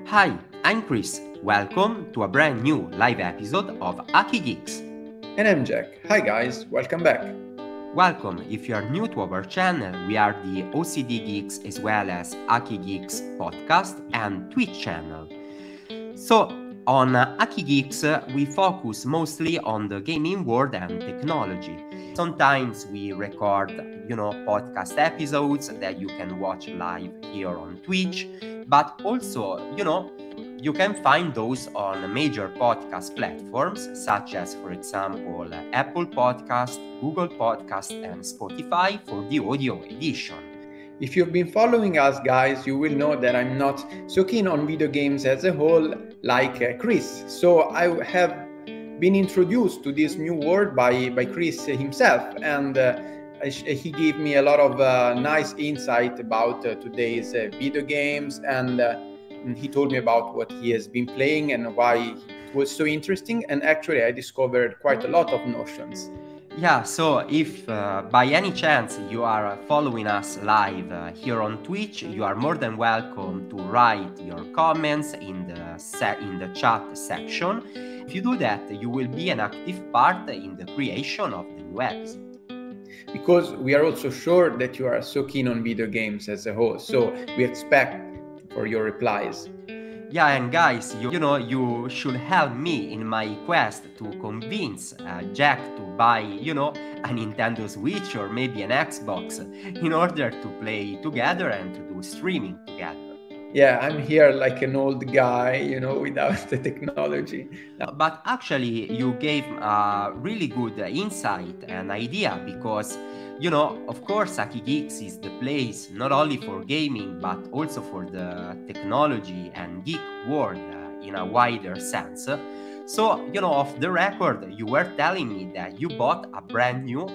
Hi, I'm Chris. Welcome to a brand new live episode of Geeks. And I'm Jack. Hi guys, welcome back. Welcome. If you are new to our channel, we are the OCD Geeks as well as Geeks podcast and Twitch channel. So, on Geeks, we focus mostly on the gaming world and technology. Sometimes we record, podcast episodes that you can watch live here on Twitch, but also, you can find those on major podcast platforms such as, for example, Apple Podcast, Google Podcast, and Spotify for the audio edition. If you've been following us, guys, you will know that I'm not so keen on video games as a whole like Chris. So I have been introduced to this new world by Chris himself, and he gave me a lot of nice insight about today's video games, and he told me about what he has been playing and why it was so interesting. And actually, I discovered quite a lot of notions. Yeah, so if by any chance you are following us live here on Twitch, you are more than welcome to write your comments in the chat section. If you do that, you will be an active part in the creation of the new episode. Because we are also sure that you are so keen on video games as a whole, so we expect for your replies. Yeah, and guys, you should help me in my quest to convince Jack to buy, a Nintendo Switch or maybe an Xbox in order to play together and to do streaming together. Yeah, I'm here like an old guy, without the technology. But actually, you gave a really good insight and idea because, of course, Geeks is the place not only for gaming, but also for the technology and geek world in a wider sense. So, off the record, you were telling me that you bought a brand new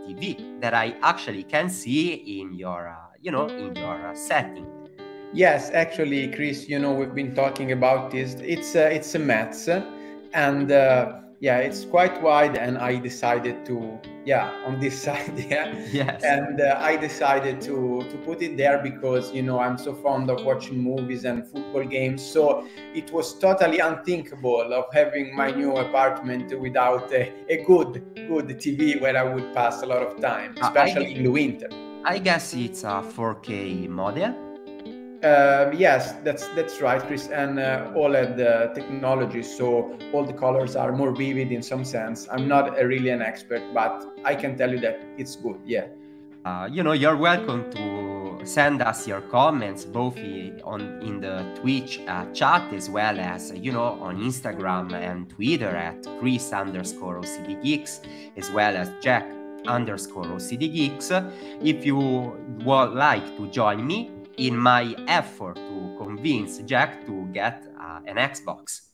TV that I actually can see in your, in your setting. Yes, actually, Chris, we've been talking about this. It's a Mets, and it's quite wide, and I decided to, on this side, Yes. And I decided to put it there because, I'm so fond of watching movies and football games. So it was totally unthinkable of having my new apartment without a good TV where I would pass a lot of time, especially in the winter. I guess it's a 4K model. Yes, that's right, Chris, and OLED technology, so all the colors are more vivid in some sense. I'm not really an expert, but I can tell you that it's good, yeah. You're welcome to send us your comments both in the Twitch chat as well as, on Instagram and Twitter at Chris_OCDGeeks as well as Jack_OCDGeeks if you would like to join me in my effort to convince Jack to get an Xbox.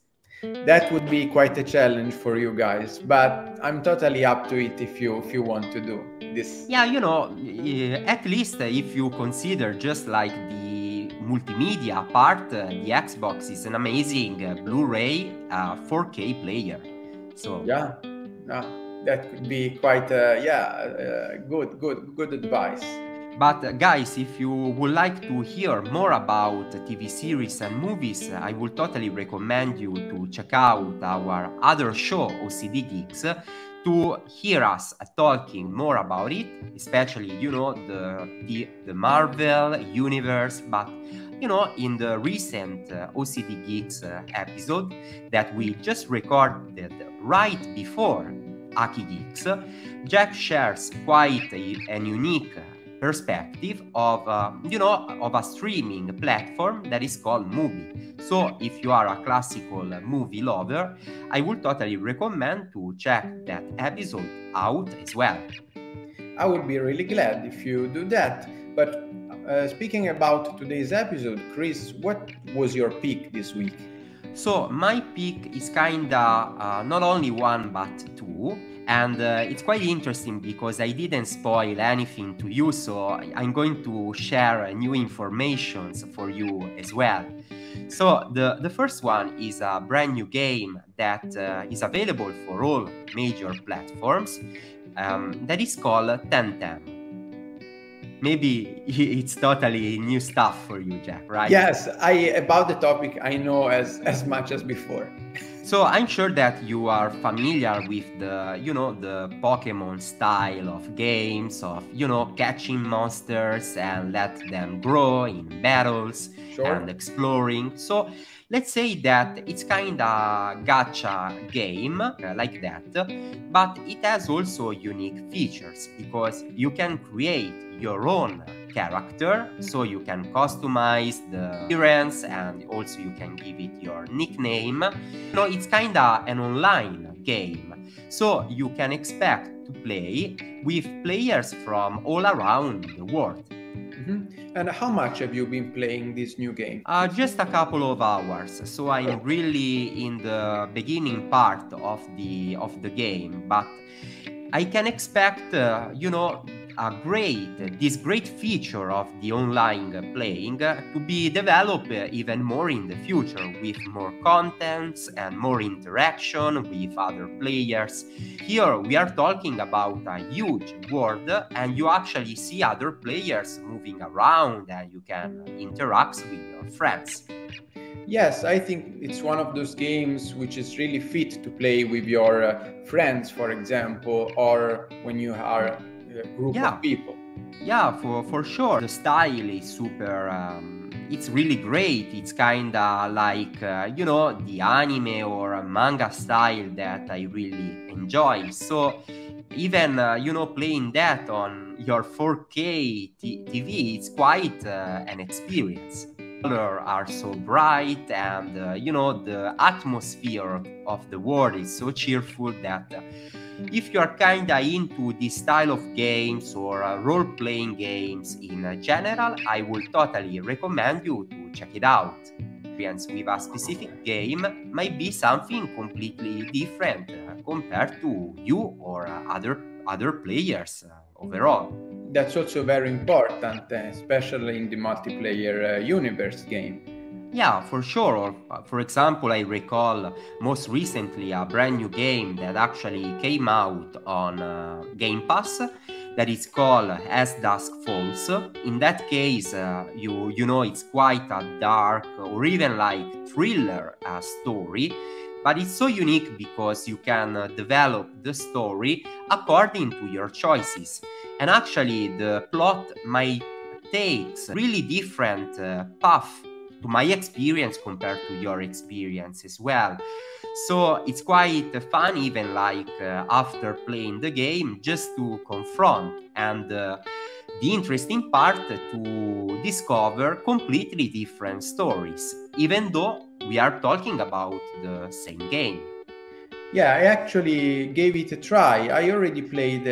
That would be quite a challenge for you guys, but I'm totally up to it if you want to do this. Yeah, at least if you consider just like the multimedia part, the Xbox is an amazing Blu-ray 4K player. So yeah, that could be quite good advice. But guys, if you would like to hear more about TV series and movies, I would totally recommend you to check out our other show, OCD Geeks, to hear us talking more about it, especially, the Marvel universe, but, in the recent OCD Geeks episode that we just recorded right before Geeks, Jack shares quite an unique perspective of a streaming platform that is called Movie. So if you are a classical movie lover, I would totally recommend to check that episode out as well. I would be really glad if you do that. But speaking about today's episode, Chris, what was your pick this week? So my pick is kinda not only one but two. And it's quite interesting because I didn't spoil anything to you, so I'm going to share new information for you as well. So the first one is a brand new game that is available for all major platforms that is called TemTem. maybe it's totally new stuff for you, Jack, right? Yes, about the topic I know as much as before. So I'm sure that you are familiar with the Pokemon style of games, of, catching monsters and let them grow in battles and exploring. So let's say that it's kind of gacha game like that, but it has also unique features because you can create your own character, so you can customize the appearance and also you can give it your nickname. It's kind of an online game, so you can expect to play with players from all around the world. And how much have you been playing this new game? Just a couple of hours, so I'm really in the beginning part of the game, but I can expect this great feature of the online playing to be developed even more in the future, with more contents and more interaction with other players. Here we are talking about a huge world, and you actually see other players moving around and you can interact with your friends. Yes, I think it's one of those games which is really fit to play with your friends, for example, or when you are a group of people. Yeah, for sure. The style is super, it's really great. It's kind of like, the anime or manga style that I really enjoy. So even, playing that on your 4K TV, it's quite an experience. Colors are so bright and the atmosphere of the world is so cheerful that if you're kinda into this style of games or role-playing games in general, I would totally recommend you to check it out. Experience with a specific game might be something completely different compared to you or other players overall. That's also very important, especially in the multiplayer universe game. Yeah, for sure. For example, I recall most recently a brand new game that actually came out on Game Pass that is called As Dusk Falls. In that case, it's quite a dark or even like thriller story, but it's so unique because you can develop the story according to your choices. And actually, the plot might take really different path to my experience compared to your experience as well. So it's quite fun, even like after playing the game, just to confront and the interesting part to discover completely different stories, even though we are talking about the same game. Yeah, I actually gave it a try. I already played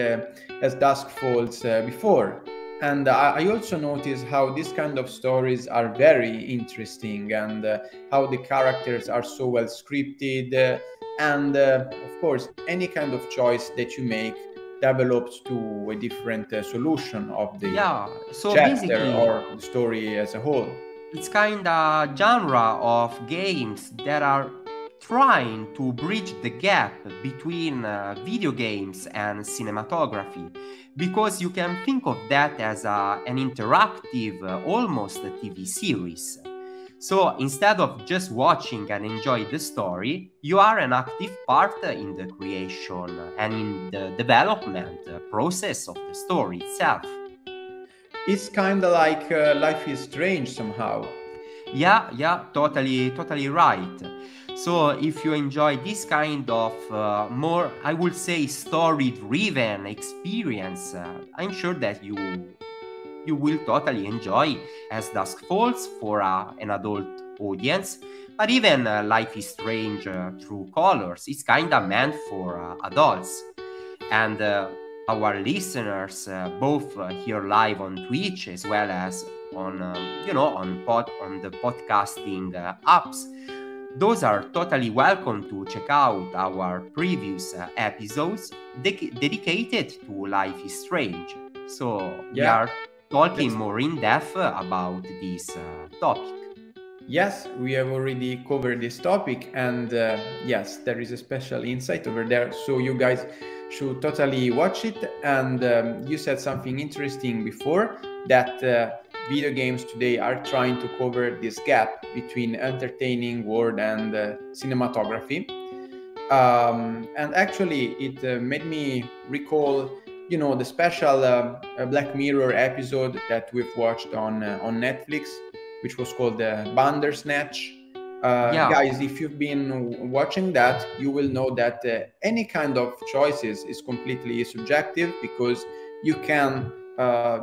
As Dusk Falls before. And I also noticed how these kind of stories are very interesting and how the characters are so well scripted. And of course, any kind of choice that you make develops to a different solution of the chapter or the story as a whole. It's kind of genre of games that are trying to bridge the gap between video games and cinematography, because you can think of that as an interactive, almost a TV series. So instead of just watching and enjoy the story, you are an active part in the creation and in the development process of the story itself. It's kind of like Life is Strange somehow. Yeah, totally right. So if you enjoy this kind of more, I would say, story-driven experience, I'm sure that you will totally enjoy As Dusk Falls for an adult audience. But even Life is Strange True Colors, it's kind of meant for adults. And our listeners, both here live on Twitch as well as on the podcasting apps, those are totally welcome to check out our previous episodes dedicated to Life is Strange. So we are talking more in depth about this topic. Yes, we have already covered this topic, and yes, there is a special insight over there. So you guys should totally watch it. And you said something interesting before. that video games today are trying to cover this gap between entertaining world and cinematography. And actually, it made me recall, the special Black Mirror episode that we've watched on Netflix, which was called Bandersnatch. Yeah. Guys, if you've been watching that, you will know that any kind of choices is completely subjective, because you can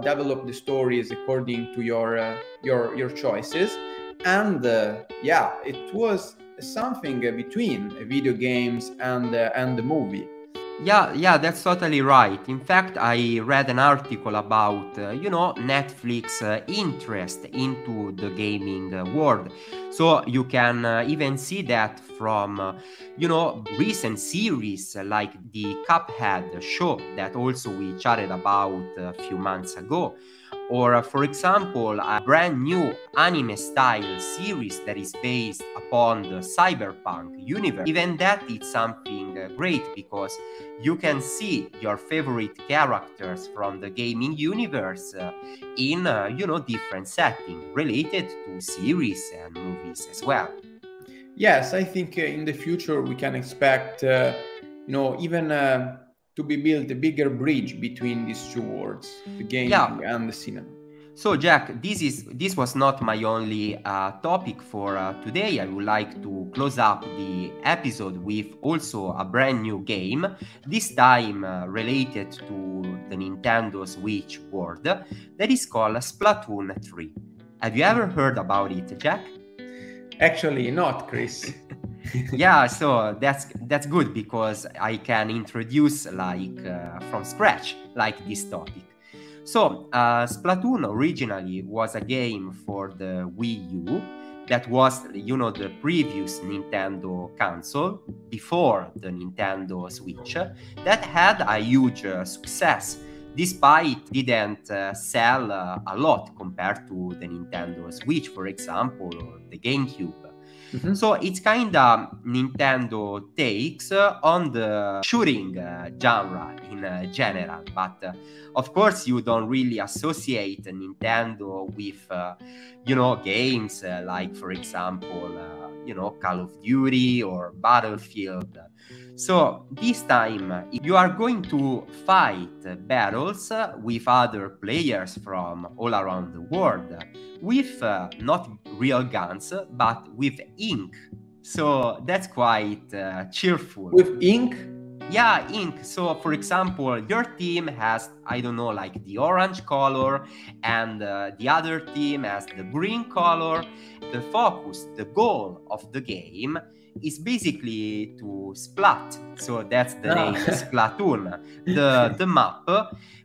develop the stories according to your choices. And yeah, it was something between video games and the movie. Yeah, that's totally right. In fact, I read an article about, Netflix interest into the gaming world. So you can even see that from, recent series like the Cuphead show that also we chatted about a few months ago. Or, for example, a brand new anime style series that is based upon the cyberpunk universe. Even that is something great, because you can see your favorite characters from the gaming universe in, different settings related to series and movies as well. Yes, I think in the future we can expect, even to be built a bigger bridge between these two worlds, the gaming and the cinema. So Jack, this was not my only topic for today. I would like to close up the episode with also a brand new game, this time related to the Nintendo Switch world, that is called Splatoon 3. Have you ever heard about it, Jack? Actually not, Chris. Yeah, so that's good, because I can introduce from scratch this topic. So Splatoon originally was a game for the Wii U that was, the previous Nintendo console before the Nintendo Switch, that had a huge success, despite didn't sell a lot compared to the Nintendo Switch, for example, or the GameCube. Mm-hmm. So it's kind of Nintendo takes on the shooting genre in general, but of course you don't really associate Nintendo with, games like, for example, Call of Duty or Battlefield. So this time you are going to fight battles with other players from all around the world, with not real guns, but with ink. So that's quite cheerful. With ink? Yeah, ink. So, for example, your team has, the orange color, and the other team has the green color. The focus, the goal of the game is basically to splat. So that's the name, Splatoon, the map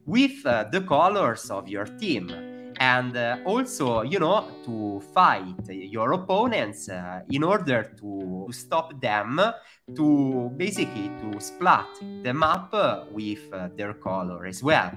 with the colors of your team. And also, to fight your opponents in order to stop them to basically to splat the map with their color as well.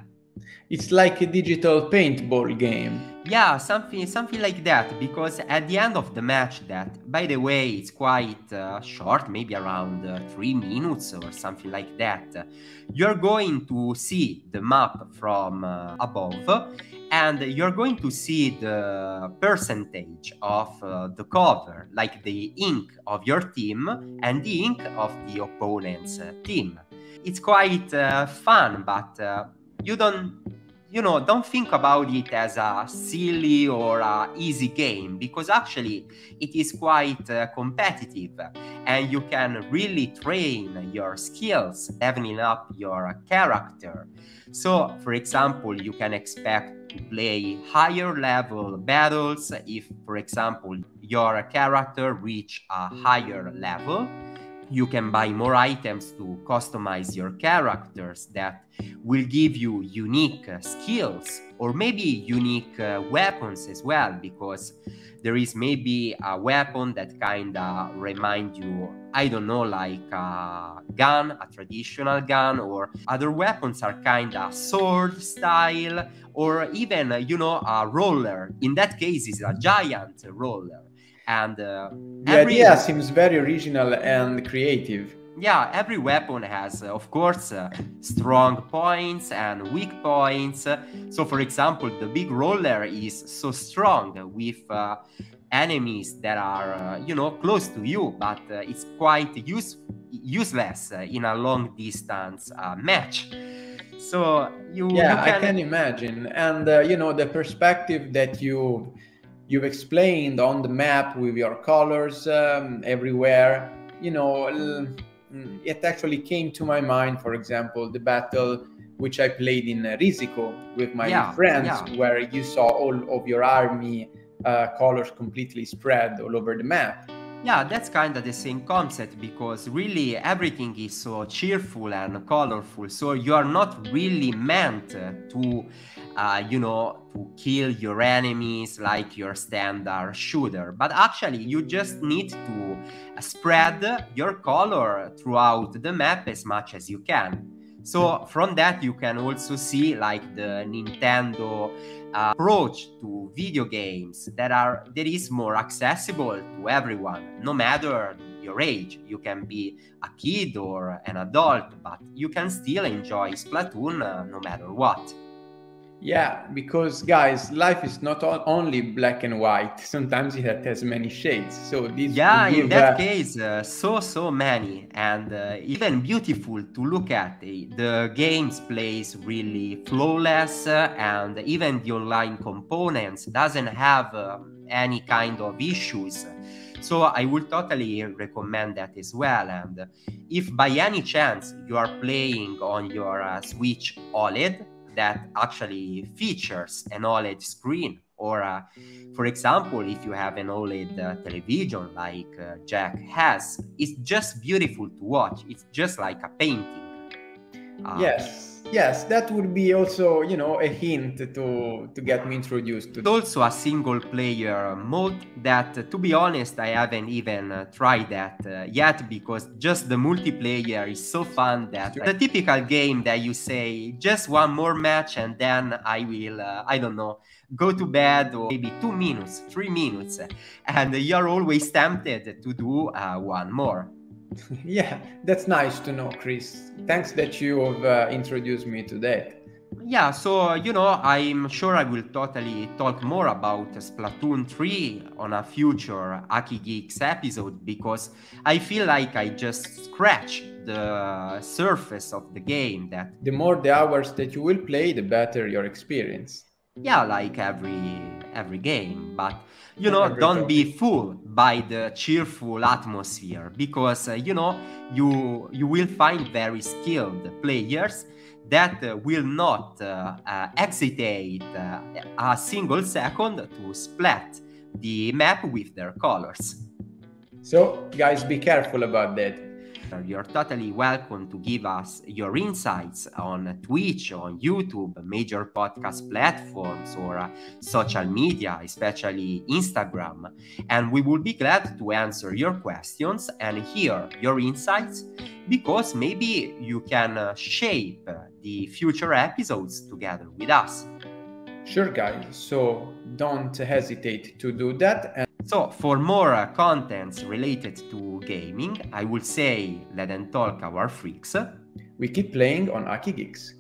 It's like a digital paintball game. Yeah, something like that, because at the end of the match, that, by the way, it's quite short, maybe around 3 minutes or something like that, you're going to see the map from above, and you're going to see the percentage of the cover, like the ink of your team and the ink of the opponent's team. It's quite fun, but you don't think about it as a silly or a easy game, because actually it is quite competitive, and you can really train your skills, leveling up your character. So, for example, you can expect to play higher level battles if, for example, your character reach a higher level. You can buy more items to customize your characters that will give you unique skills, or maybe unique weapons as well, because there is maybe a weapon that kind of remind you, like a gun, a traditional gun, or other weapons are kind of sword style, or even, a roller. In that case, it's a giant roller. And the idea seems very original and creative. Yeah, every weapon has, of course, strong points and weak points. So, for example, the big roller is so strong with enemies that are, close to you, but it's quite useless in a long distance match. So you I can. can imagine. And the perspective that you've explained on the map with your colors everywhere, it actually came to my mind, for example, the battle which I played in Risico with my friends, where you saw all of your army colors completely spread all over the map. Yeah, that's kind of the same concept, because really everything is so cheerful and colorful. So you are not really meant to, to kill your enemies like your standard shooter. But actually, you just need to spread your color throughout the map as much as you can. So from that, you can also see like the Nintendo approach to video games that is more accessible to everyone, no matter your age. You can be a kid or an adult, but you can still enjoy Splatoon no matter what. Yeah, because guys, life is not only black and white. Sometimes it has many shades. So this in that case, so many, and even beautiful to look at. The games plays really flawless, and even the online components doesn't have any kind of issues. So I would totally recommend that as well. And if by any chance you are playing on your Switch OLED, that actually features an OLED screen, or for example, if you have an OLED television like Jack has, it's just beautiful to watch. It's just like a painting. Yes, that would be also, a hint to get me introduced to. It's also a single player mode that, to be honest, I haven't even tried that yet, because just the multiplayer is so fun that the typical game that you say just one more match and then I will, I don't know, go to bed, or maybe 2 minutes, 3 minutes, and you're always tempted to do one more. Yeah, that's nice to know, Chris. Thanks that you have introduced me to that. Yeah, so, I'm sure I will totally talk more about Splatoon 3 on a future Aki Geeks episode, because I feel like I just scratched the surface of the game. That the more the hours that you will play, the better your experience. Yeah, like every game, but don't be fooled by the cheerful atmosphere, because you will find very skilled players that will not hesitate a single second to splat the map with their colors. So guys, be careful about that. You're totally welcome to give us your insights on Twitch, on YouTube, major podcast platforms, or social media, especially Instagram. And we will be glad to answer your questions and hear your insights, because maybe you can shape the future episodes together with us. Sure, guys. So don't hesitate to do that. So, for more contents related to gaming, I would say let them talk our freaks. We keep playing on Aki Geeks.